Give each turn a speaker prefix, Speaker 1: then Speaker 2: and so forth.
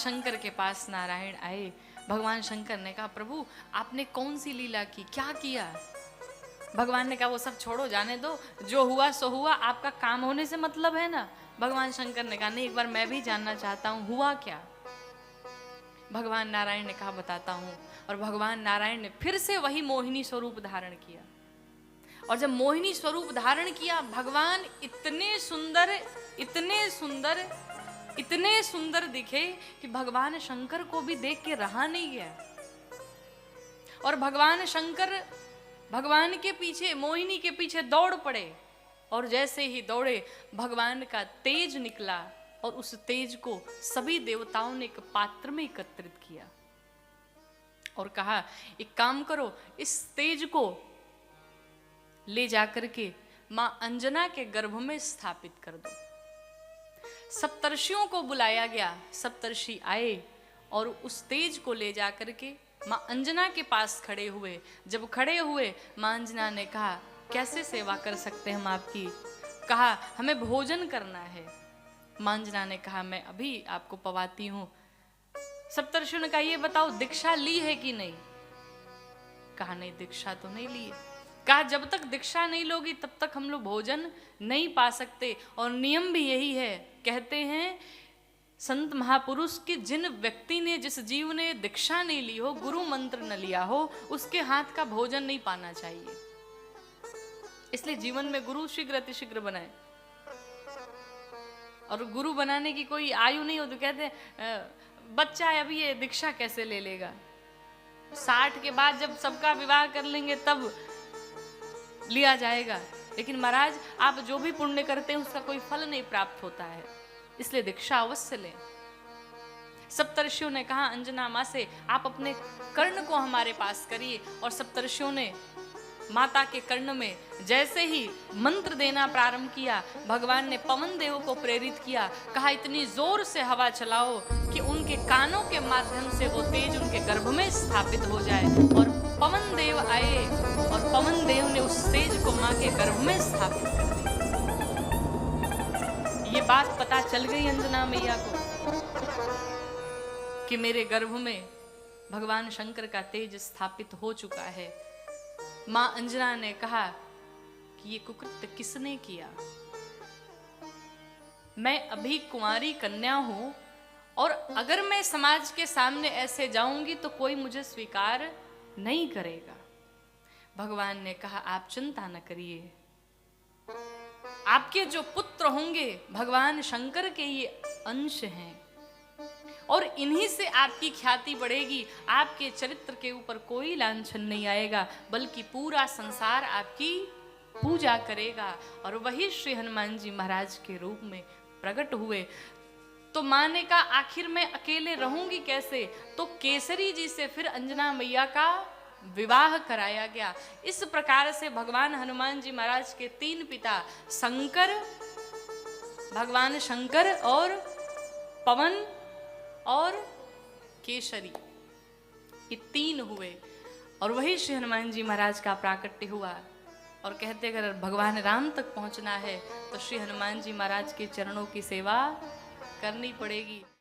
Speaker 1: शंकर के पास नारायण आए। भगवान शंकर ने कहा, प्रभु आपने कौन सी लीला की, क्या किया? भगवान ने कहा, वो सब छोड़ो, जाने दो, जो हुआ सो हुआ, आपका काम होने से मतलब है ना। भगवान शंकर ने कहा, नहीं, एक बार मैं भी जानना चाहता हूं, हुआ क्या? भगवान नारायण ने कहा, बताता हूं। और भगवान नारायण ने फिर से वही मोहिनी स्वरूप धारण किया। और जब मोहिनी स्वरूप धारण किया, भगवान इतने सुंदर, इतने सुंदर, इतने सुंदर दिखे कि भगवान शंकर को भी देख के रहा नहीं गया। और भगवान शंकर भगवान के पीछे, मोहिनी के पीछे दौड़ पड़े। और जैसे ही दौड़े, भगवान का तेज निकला और उस तेज को सभी देवताओं ने एक पात्र में एकत्रित किया और कहा, एक काम करो, इस तेज को ले जाकर के मां अंजना के गर्भ में स्थापित कर दो। सप्तर्षियों को बुलाया गया, सप्तर्षि आए और उस तेज को ले जाकर के मां अंजना के पास खड़े हुए। जब खड़े हुए, मां अंजना ने कहा, कैसे सेवा कर सकते हैं हम आपकी? कहा, हमें भोजन करना है। मां अंजना ने कहा, मैं अभी आपको पवाती हूं। सप्तर्षियों ने कहा, ये बताओ दीक्षा ली है कि नहीं? कहा, नहीं, दीक्षा तो नहीं ली है। कहा, जब तक दीक्षा नहीं लोगी तब तक हम लोग भोजन नहीं पा सकते। और नियम भी यही है, कहते हैं संत महापुरुष के, जिन व्यक्ति ने, जिस जीव ने दीक्षा नहीं ली हो, गुरु मंत्र न लिया हो, उसके हाथ का भोजन नहीं पाना चाहिए। इसलिए जीवन में गुरु शीघ्र अतिशीघ्र बनाए। और गुरु बनाने की कोई आयु नहीं हो, तो कहते बच्चा है अभी, ये दीक्षा कैसे ले लेगा? 60 के बाद जब सबका विवाह कर लेंगे तब लिया जाएगा। लेकिन महाराज, आप जो भी पुण्य करते हैं उसका कोई फल नहीं प्राप्त होता है, इसलिए दीक्षा अवश्य लें। सप्तर्षियों ने कहा, अंजना माँ से, आप अपने कर्ण को हमारे पास करिए। और सप्तर्षियों ने माता के कर्ण में जैसे ही मंत्र देना प्रारंभ किया, भगवान ने पवन देव को प्रेरित किया। कहा, इतनी जोर से हवा चलाओ कि उनके कानों के माध्यम से वो तेज उनके गर्भ में स्थापित हो जाए। और पवन देव आए और पवन देव ने उस तेज को मां के गर्भ में स्थापित कर दिया। ये बात पता चल गई अंजना मैया को कि मेरे गर्भ में भगवान शंकर का तेज स्थापित हो चुका है। मां अंजना ने कहा कि ये कुकृत्य किसने किया? मैं अभी कुंवारी कन्या हूं, और अगर मैं समाज के सामने ऐसे जाऊंगी तो कोई मुझे स्वीकार नहीं करेगा। भगवान ने कहा, आप चिंता न करिए, आपके जो पुत्र होंगे भगवान शंकर के ये अंश हैं, और इन्हीं से आपकी ख्याति बढ़ेगी। आपके चरित्र के ऊपर कोई लांछन नहीं आएगा, बल्कि पूरा संसार आपकी पूजा करेगा। और वही श्री हनुमान जी महाराज के रूप में प्रकट हुए। तो मां ने कहा, आखिर मैं अकेले रहूंगी कैसे? तो केसरी जी से फिर अंजना मैया का विवाह कराया गया। इस प्रकार से भगवान हनुमान जी महाराज के 3 पिता, शंकर, भगवान शंकर और पवन और केसरी, ये 3 हुए। और वही श्री हनुमान जी महाराज का प्राकट्य हुआ। और कहते, अगर भगवान राम तक पहुंचना है तो श्री हनुमान जी महाराज के चरणों की सेवा करनी पड़ेगी।